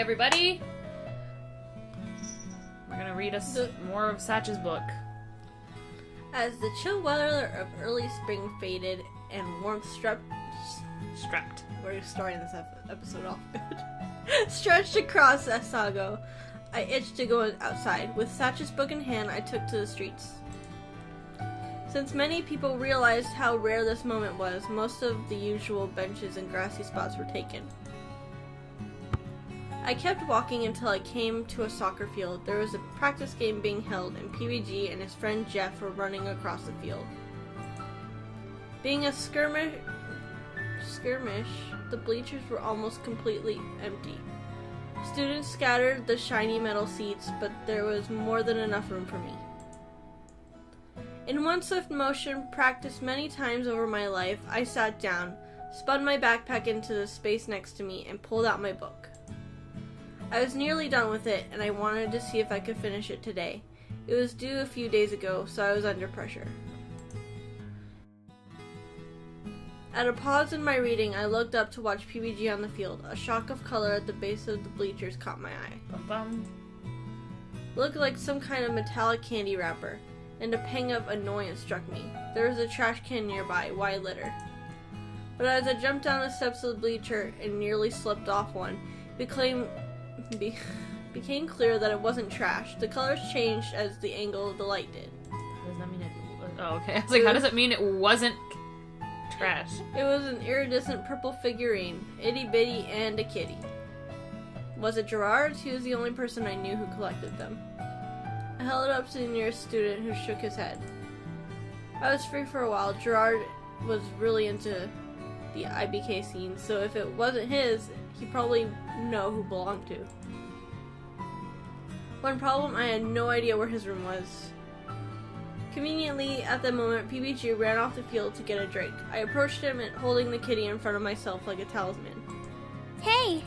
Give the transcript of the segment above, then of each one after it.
everybody. We're gonna read us more of Satch's book. As the chill weather of early spring faded and warmth Strapped. We're starting this episode off good. Stretched across Asagao, I itched to go outside. With Satch's book in hand, I took to the streets. Since many people realized how rare this moment was, most of the usual benches and grassy spots were taken. I kept walking until I came to a soccer field. There was a practice game being held, and PBG and his friend Jeff were running across the field. Being a skirmish, the bleachers were almost completely empty. Students scattered the shiny metal seats, but there was more than enough room for me. In one swift motion, practiced many times over my life, I sat down, spun my backpack into the space next to me, and pulled out my book. I was nearly done with it, and I wanted to see if I could finish it today. It was due a few days ago, so I was under pressure. At a pause in my reading, I looked up to watch PBG on the field. A shock of color at the base of the bleachers caught my eye. Bum-bum. Looked like some kind of metallic candy wrapper, and a pang of annoyance struck me. There was a trash can nearby. Why litter? But as I jumped down the steps of the bleacher and nearly slipped off one, it became clear that it wasn't trash. The colors changed as the angle of the light did. How does that mean it was... Oh, okay. I was like, how does it mean it wasn't trash? It was an iridescent purple figurine, itty-bitty and a kitty. Was it Jirard's? He was the only person I knew who collected them. I held it up to the nearest student, who shook his head. I was free for a while. Jirard was really into the IBK scene, so if it wasn't his, he'd probably know who belonged to. One problem, I had no idea where his room was. Conveniently, at that moment, PBG ran off the field to get a drink. I approached him, holding the kitty in front of myself like a talisman. Hey!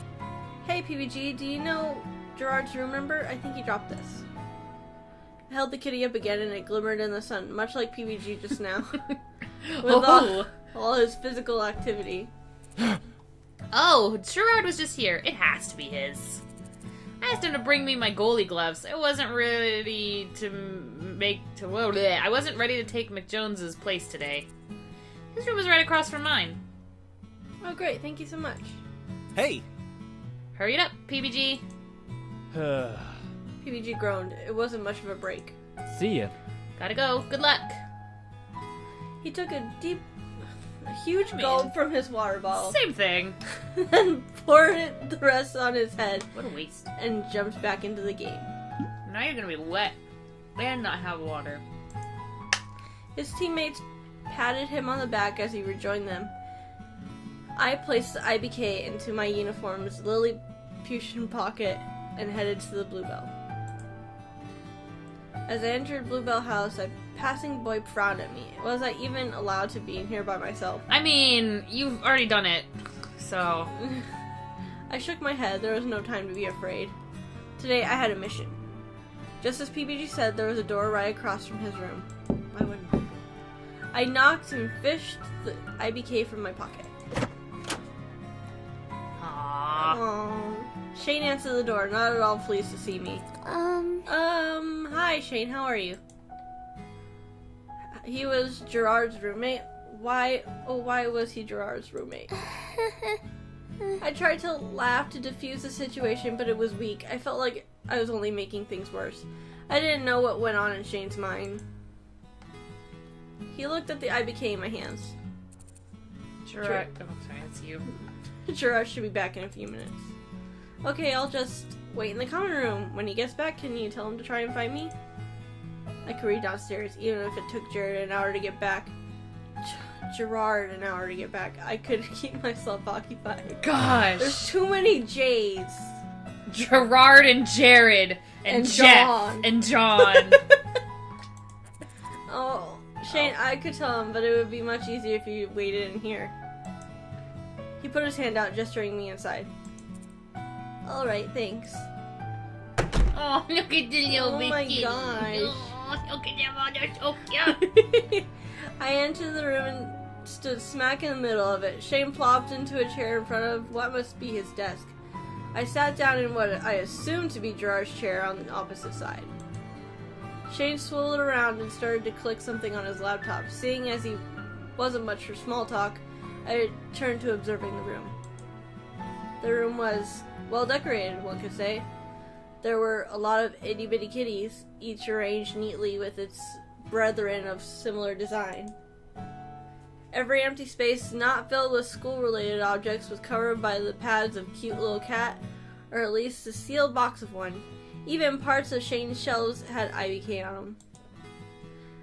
Hey, PBG, do you know Jirard's room number? I think he dropped this. I held the kitty up again, and it glimmered in the sun, much like PBG just now. With all his physical activity. Oh, Jirard was just here. It has to be his. I asked him to bring me my goalie gloves. I wasn't ready I wasn't ready to take McJones's place today. His room was right across from mine. Oh, great. Thank you so much. Hey! Hurry it up, PBG. PBG groaned. It wasn't much of a break. See ya. Gotta go. Good luck. He took a huge gulp from his water bottle. Same thing. Then poured the rest on his head. What a waste. And jumped back into the game. Now you're gonna be wet and not have water. His teammates patted him on the back as he rejoined them. I placed the IBK into my uniform's Lilliputian pocket and headed to the Bluebell. As I entered Bluebell House, a passing boy frowned at me. Was I even allowed to be in here by myself? I mean, you've already done it, so... I shook my head. There was no time to be afraid. Today, I had a mission. Just as PBG said, there was a door right across from his room. I wouldn't open. I knocked and fished the IBK from my pocket. Aww. Aww. Shane answered the door, not at all pleased to see me. Hi Shane, how are you? He was Jirard's roommate. Why was he Jirard's roommate? I tried to laugh to diffuse the situation, but it was weak. I felt like I was only making things worse. I didn't know what went on in Shane's mind. He looked at the IBK in my hands. Jirard. Oh, sorry, that's you. Jirard should be back in a few minutes. Okay, I'll just wait in the common room. When he gets back, can you tell him to try and find me? I could downstairs, even if it took Jirard an hour to get back. Jirard an hour to get back. I could keep myself occupied. Gosh. There's too many J's. Jirard and Jared and Jeff John. and John. Oh, Shane, I could tell him, but it would be much easier if you waited in here. He put his hand out, gesturing me inside. Alright, thanks. Oh, look at the little Oh my kid. gosh. Oh, look at them, oh, they're so cute. I entered the room and stood smack in the middle of it. Shane plopped into a chair in front of what must be his desk. I sat down in what I assumed to be Jirard's chair on the opposite side. Shane swirled around and started to click something on his laptop. Seeing as he wasn't much for small talk, I turned to observing the room. The room was well decorated, one could say. There were a lot of itty-bitty kitties, each arranged neatly with its brethren of similar design. Every empty space not filled with school-related objects was covered by the pads of cute little cat, or at least the sealed box of one. Even parts of Shane's shelves had IBK on them.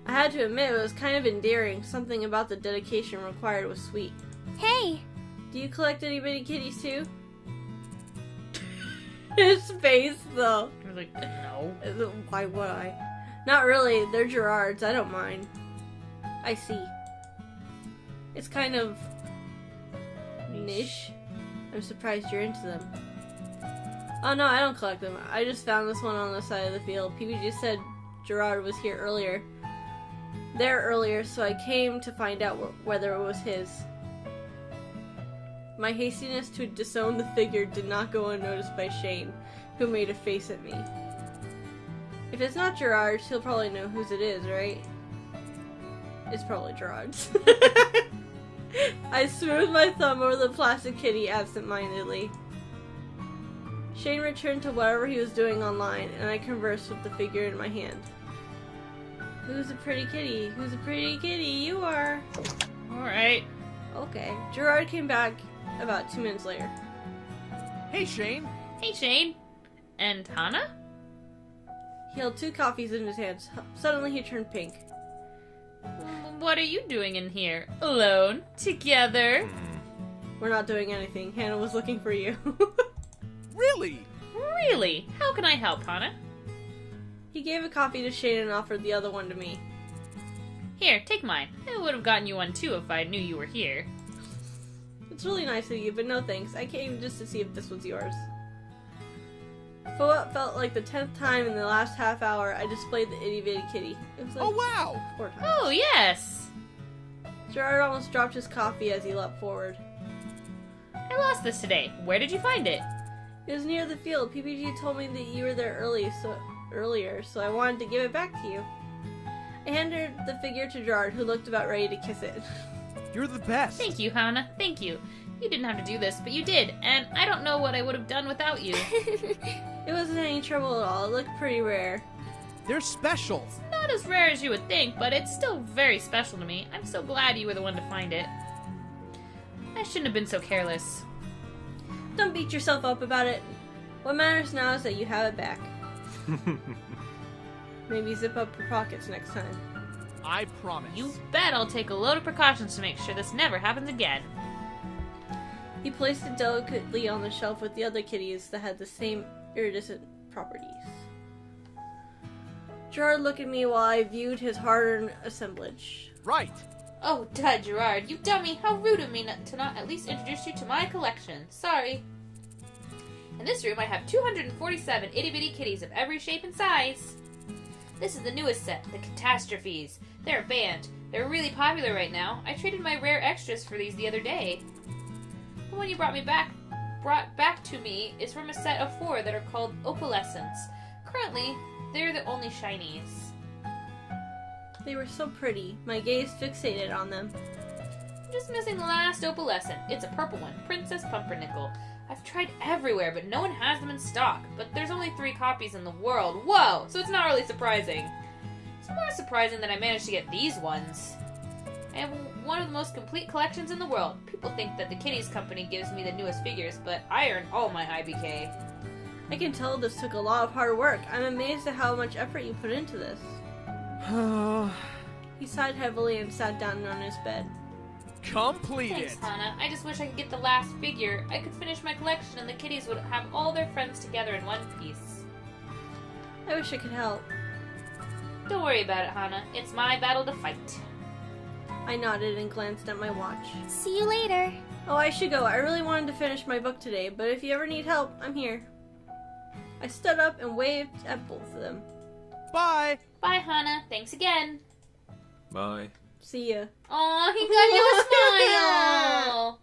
I had to admit it was kind of endearing. Something about the dedication required was sweet. Hey! Do you collect itty-bitty kitties too? His face, though. I was like, no. Why would I? Not really. They're Jirard's. I don't mind. I see. It's kind of niche. I'm surprised you're into them. Oh no, I don't collect them. I just found this one on the side of the field. PBG said Jirard was here earlier. There earlier, so I came to find out whether it was his. My hastiness to disown the figure did not go unnoticed by Shane, who made a face at me. If it's not Jirard's, he'll probably know whose it is, right? It's probably Jirard's. I smoothed my thumb over the plastic kitty absent-mindedly. Shane returned to whatever he was doing online, and I conversed with the figure in my hand. Who's a pretty kitty? Who's a pretty kitty? You are. Alright. Okay. Jirard came back about 2 minutes later. Hey, Shane. Hey, Shane. And Hana? He held 2 coffees in his hands. Suddenly he turned pink. What are you doing in here? Alone? Together? We're not doing anything. Hannah was looking for you. Really? Really? How can I help, Hana? He gave a coffee to Shane and offered the other one to me. Here, take mine. I would have gotten you one too if I knew you were here. It's really nice of you, but no thanks. I came just to see if this was yours. For what felt like the 10th time in the last half hour, I displayed the itty-bitty kitty. It was like Oh, wow. 4 times. Oh, yes! Jirard almost dropped his coffee as he leapt forward. I lost this today. Where did you find it? It was near the field. PPG told me that you were there earlier, so I wanted to give it back to you. I handed the figure to Jirard, who looked about ready to kiss it. You're the best. Thank you, Hana. Thank you. You didn't have to do this, but you did, and I don't know what I would have done without you. It wasn't any trouble at all. It looked pretty rare. They're special. Not as rare as you would think, but it's still very special to me. I'm so glad you were the one to find it. I shouldn't have been so careless. Don't beat yourself up about it. What matters now is that you have it back. Maybe zip up your pockets next time. I promise. You bet I'll take a load of precautions to make sure this never happens again. He placed it delicately on the shelf with the other kitties that had the same iridescent properties. Jirard looked at me while I viewed his hard-earned assemblage. Right. Oh, Dad, Jirard, you dummy! How rude of me to not at least introduce you to my collection. Sorry. In this room, I have 247 itty-bitty kitties of every shape and size. This is the newest set, the Catastrophes. They're a band. They're really popular right now. I traded my rare extras for these the other day. The one you brought back to me is from a set of 4 that are called Opalescents. Currently, they're the only shinies. They were so pretty. My gaze fixated on them. I'm just missing the last opalescent. It's a purple one, Princess Pumpernickel. I've tried everywhere, but no one has them in stock. But there's only 3 copies in the world. Whoa! So it's not really surprising. It's more surprising that I managed to get these ones. I have one of the most complete collections in the world. People think that the Kitties Company gives me the newest figures, but I earn all my IBK. I can tell this took a lot of hard work. I'm amazed at how much effort you put into this. He sighed heavily and sat down on his bed. Completed. Thanks, Hana. I just wish I could get the last figure. I could finish my collection and the kitties would have all their friends together in one piece. I wish I could help. Don't worry about it, Hana. It's my battle to fight. I nodded and glanced at my watch. See you later. Oh, I should go. I really wanted to finish my book today, but if you ever need help, I'm here. I stood up and waved at both of them. Bye. Bye, Hana. Thanks again. Bye. See ya. Aw, he got you a smile!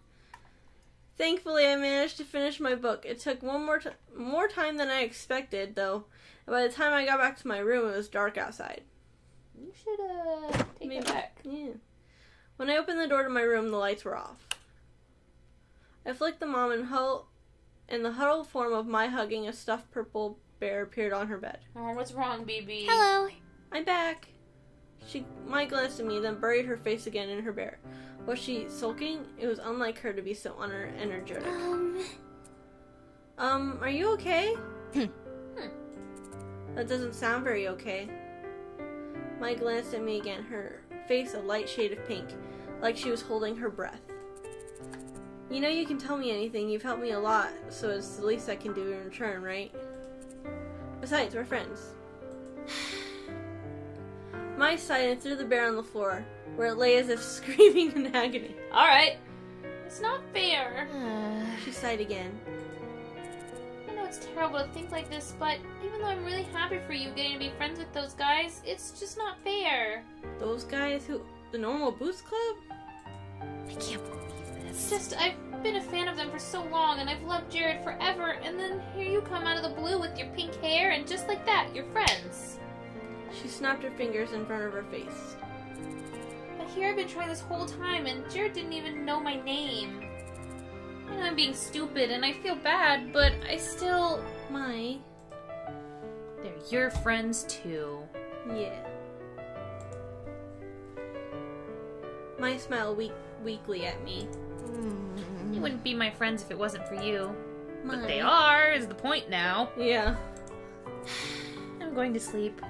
Thankfully, I managed to finish my book. It took more time than I expected, though. And by the time I got back to my room, it was dark outside. You should, take Maybe. that back. Yeah. When I opened the door to my room, the lights were off. I flicked them on and the huddled form of my hugging a stuffed purple bear appeared on her bed. Oh, what's wrong, BB? Hello. I'm back. My glanced at me, then buried her face again in her bear. Was she sulking? It was unlike her to be so energetic. Are you okay? That doesn't sound very okay. Mai glanced at me again, her face a light shade of pink, like she was holding her breath. You know you can tell me anything. You've helped me a lot, so it's the least I can do in return, right? Besides, we're friends. Mai sighed and threw the bear on the floor, where it lay as if screaming in agony. Alright. It's not fair. She sighed again. I know it's terrible to think like this, but even though I'm really happy for you getting to be friends with those guys, it's just not fair. Those guys who... the normal Boost Club? I can't believe It's this. just, I've been a fan of them for so long, and I've loved Jirard forever, and then here you come out of the blue with your pink hair, and just like that, you're friends. She snapped her fingers in front of her face. But here I've been trying this whole time, and Jirard didn't even know my name. I know I'm being stupid, and I feel bad, but I still... Mai? They're your friends, too. Yeah. Mai smiled weakly at me. You wouldn't be my friends if it wasn't for you. Mai. But they are, is the point now. Yeah. I'm going to sleep.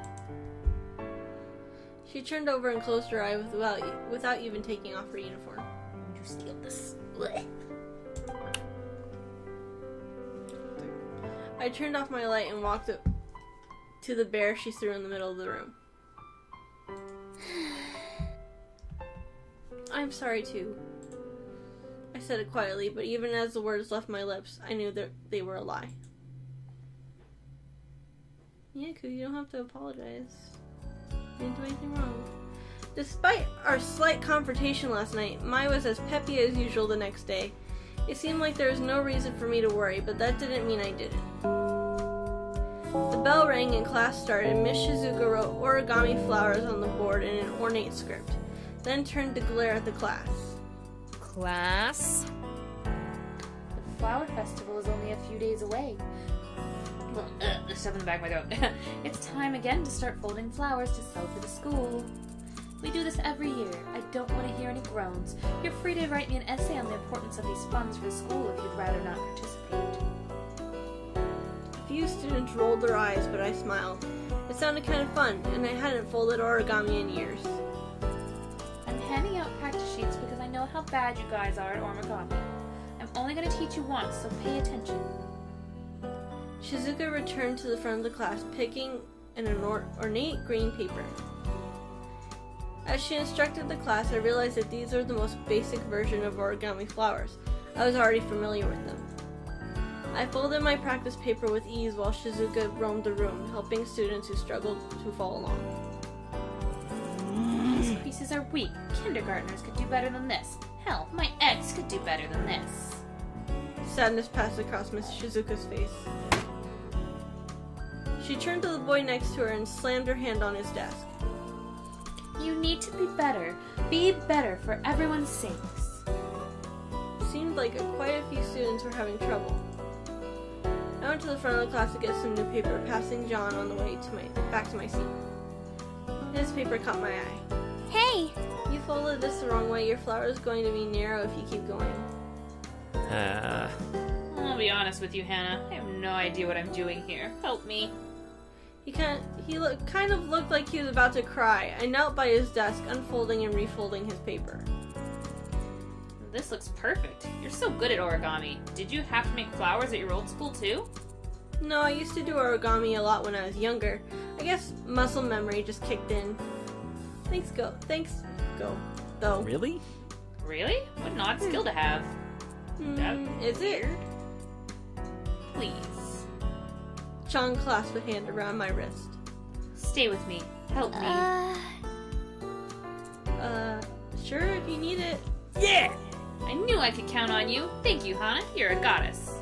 She turned over and closed her eye without even taking off her uniform. You steal this. Blech. I turned off my light and walked up to the bear she threw in the middle of the room. I'm sorry too. I said it quietly, but even as the words left my lips, I knew that they were a lie. Yeah, 'cause you don't have to apologize. You didn't do anything wrong. Despite our slight confrontation last night, Mai was as peppy as usual the next day. It seemed like there was no reason for me to worry, but that didn't mean I didn't. The bell rang and class started. Miss Shizuka wrote origami flowers on the board in an ornate script, then turned to glare at the class. Class? The flower festival is only a few days away. There's stuff in the back of my throat. It's time again to start folding flowers to sell for the school. We do this every year. I don't want to hear any groans. You're free to write me an essay on the importance of these funds for the school if you'd rather not participate. A few students rolled their eyes, but I smiled. It sounded kind of fun, and I hadn't folded origami in years. I'm handing out practice sheets because I know how bad you guys are at origami. I'm only going to teach you once, so pay attention. Shizuka returned to the front of the class, picking an ornate green paper. As she instructed the class, I realized that these are the most basic version of origami flowers. I was already familiar with them. I folded my practice paper with ease while Shizuka roamed the room, helping students who struggled to follow along. These creases are weak. Kindergartners could do better than this. Hell, my ex could do better than this. Sadness passed across Miss Shizuka's face. She turned to the boy next to her and slammed her hand on his desk. You need to be better. Be better for everyone's sakes. Seemed like quite a few students were having trouble. I went to the front of the class to get some new paper, passing John on the way back to my seat. His paper caught my eye. Hey! You folded this the wrong way. Your flower is going to be narrow if you keep going. I'll be honest with you, Hannah. I have no idea what I'm doing here. Help me. He kind of looked like he was about to cry. I knelt by his desk, unfolding and refolding his paper. This looks perfect. You're so good at origami. Did you have to make flowers at your old school too? No, I used to do origami a lot when I was younger. I guess muscle memory just kicked in. Thanks, go, though. Really? Really? What an odd skill to have. Is it? Weird. Please. John clasped a hand around my wrist. Stay with me. Help me. Sure, if you need it. Yeah! I knew I could count on you. Thank you, Hana. You're a goddess.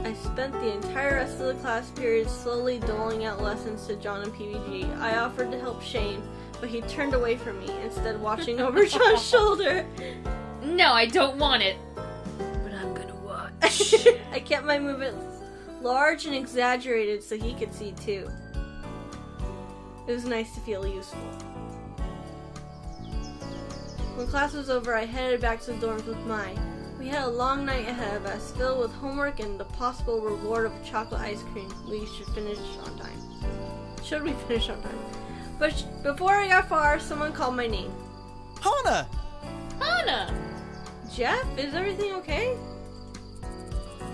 I spent the entire rest of the class period slowly doling out lessons to John and PBG. I offered to help Shane, but he turned away from me, instead watching over John's shoulder. No, I don't want it. But I'm gonna watch. I kept my movements large and exaggerated so he could see too. It was nice to feel useful. When class was over, I headed back to the dorms with Mai. We had a long night ahead of us, filled with homework and the possible reward of chocolate ice cream. We should finish on time. Should we finish on time? But before I got far, someone called my name. Hana! Hana! Jeff, is everything okay?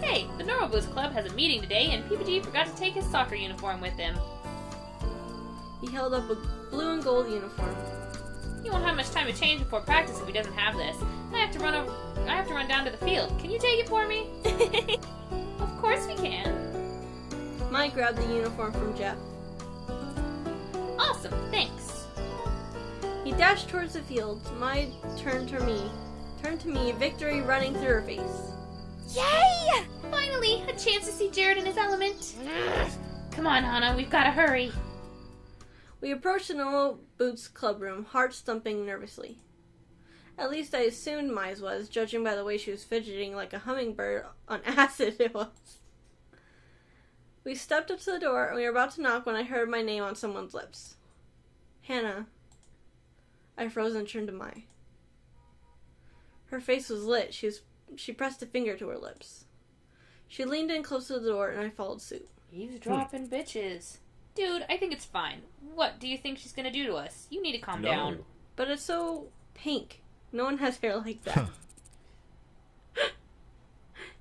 Hey, the Normal Boost Club has a meeting today, and PPG forgot to take his soccer uniform with him. He held up a blue and gold uniform. He won't have much time to change before practice if he doesn't have this. I have to run down to the field. Can you take it for me? Of course we can. Mike grabbed the uniform from Jeff. Awesome, thanks. He dashed towards the field. Mai turned to me, victory running through her face. Yay! Finally, a chance to see Jirard in his element. Come on, Hana, we've got to hurry. We approached the Normal Boots club room, heart thumping nervously. At least I assumed Mai's was, judging by the way she was fidgeting like a hummingbird on acid it was. We stepped up to the door, and we were about to knock when I heard my name on someone's lips. Hannah. I froze and turned to Mai. Her face was lit. She pressed a finger to her lips. She leaned in close to the door, and I followed suit. Eavesdropping bitches. Dude, I think it's fine. What do you think she's gonna do to us? You need to calm down. But it's so pink. No one has hair like that.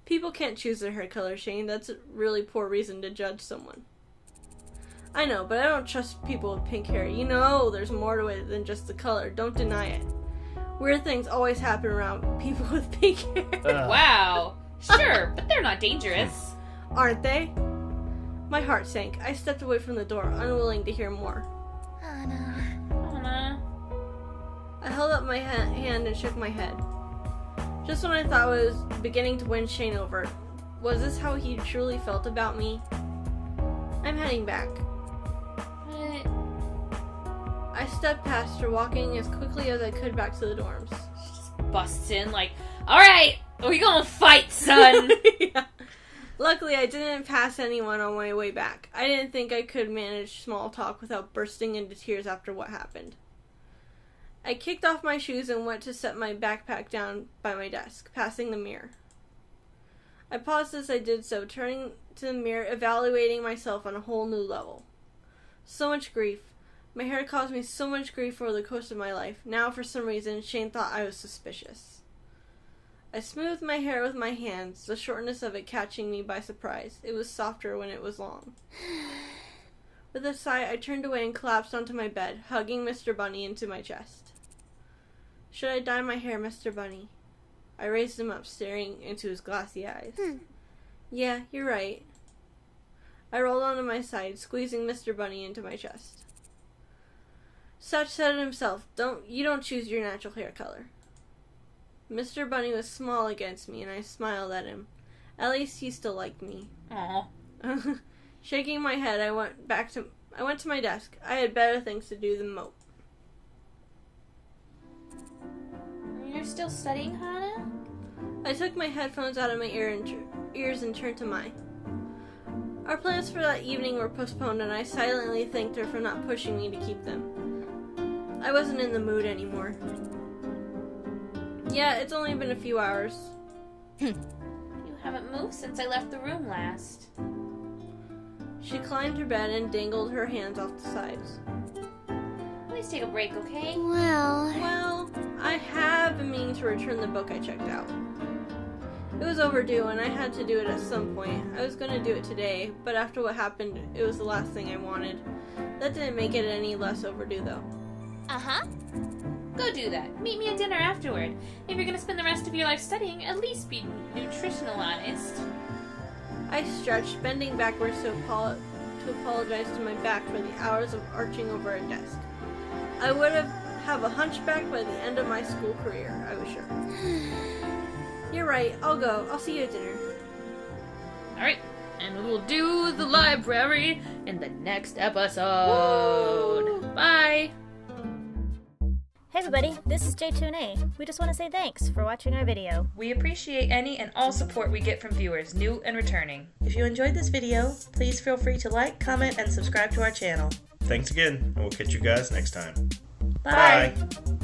People can't choose their hair color, Shane. That's a really poor reason to judge someone. I know, but I don't trust people with pink hair. You know there's more to it than just the color. Don't deny it. Weird things always happen around people with pink hair. Wow. Sure, but they're not dangerous. Aren't they? My heart sank. I stepped away from the door, unwilling to hear more. Hana. I held up my hand and shook my head. Just when I thought I was beginning to win Shane over, was this how he truly felt about me? I'm heading back. What? I stepped past her, walking as quickly as I could back to the dorms. She just busts in like, alright, we gonna fight, son! Yeah. Luckily, I didn't pass anyone on my way back. I didn't think I could manage small talk without bursting into tears after what happened. I kicked off my shoes and went to set my backpack down by my desk, passing the mirror. I paused as I did so, turning to the mirror, evaluating myself on a whole new level. So much grief. My hair caused me so much grief over the course of my life. Now, for some reason, Shane thought I was suspicious. I smoothed my hair with my hands, the shortness of it catching me by surprise. It was softer when it was long. With a sigh, I turned away and collapsed onto my bed, hugging Mr. Bunny into my chest. Should I dye my hair, Mr. Bunny? I raised him up, staring into his glassy eyes. Yeah, you're right. I rolled onto my side, squeezing Mr. Bunny into my chest. Such said it himself, you don't choose your natural hair color. Mr. Bunny was small against me, and I smiled at him. At least he still liked me. Aw. Shaking my head, I went to my desk. I had better things to do than mope. You're still studying, Hana? I took my headphones out of my ears and turned to Mai. Our plans for that evening were postponed, and I silently thanked her for not pushing me to keep them. I wasn't in the mood anymore. Yeah, it's only been a few hours. You haven't moved since I left the room last. She climbed her bed and dangled her hands off the sides. Please take a break, okay? Well, I have been meaning to return the book I checked out. It was overdue, and I had to do it at some point. I was going to do it today, but after what happened, it was the last thing I wanted. That didn't make it any less overdue, though. Uh-huh. Go do that. Meet me at dinner afterward. If you're gonna spend the rest of your life studying, at least be nutritionalized. I stretched, bending backwards to apologize to my back for the hours of arching over a desk. I would have have a hunchback by the end of my school career, I was sure. You're right, I'll go. I'll see you at dinner. Alright, and we'll do the library in the next episode. Woo! Bye! Hey everybody, this is J2A. We just want to say thanks for watching our video. We appreciate any and all support we get from viewers, new and returning. If you enjoyed this video, please feel free to like, comment, and subscribe to our channel. Thanks again, and we'll catch you guys next time. Bye! Bye.